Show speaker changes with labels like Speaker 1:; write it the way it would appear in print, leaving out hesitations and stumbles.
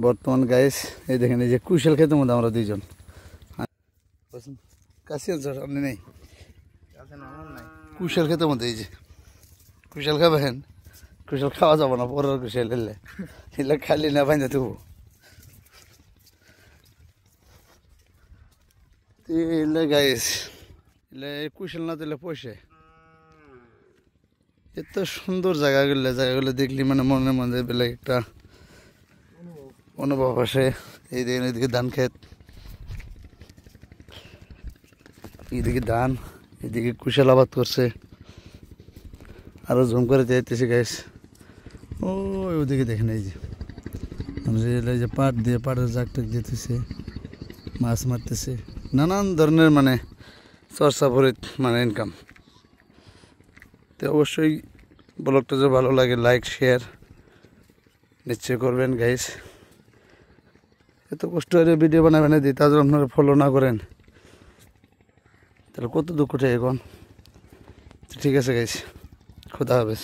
Speaker 1: বর্তমান গাইস এই দেখেন এই যে কুশাল খেতে মধ্যে আমরা দুইজন কাছে সামনে নেই কুশাল খেতে মধ্যে এই যে কুশাল খাবেন কুশাল খাওয়া যাবো না পরের কুশাল এলে এলে খালি না বাইন্দা দেবো এলে গাইস এলে কুশাল না দিলে পয়সা এত সুন্দর জায়গাগুলো দেখলি মানে মনের মধ্যে বেলে একটা অনুভব আসে এই দেখেন এদিকে ধান ক্ষেত এদিকে ধান এদিকে কুশাল আবাদ করছে আরো জুম করে যাইতেছে গাইস ওদিকে দেখেন এই যে পাট দিয়ে পাটের জাগ টাক দিতেছে মাছ মারতেছে নানান ধরনের মানে চর্চা করে মানে ইনকাম তো অবশ্যই ব্লগটা যদি ভালো লাগে লাইক শেয়ার নিশ্চয় করবেন গাইস এত কষ্ট করে ভিডিও বানাবেন দিই তা যদি আপনারা ফলো না করেন তাহলে কত দুঃখ উঠে এখন ঠিক আছে গাইস খুদা হাফেজ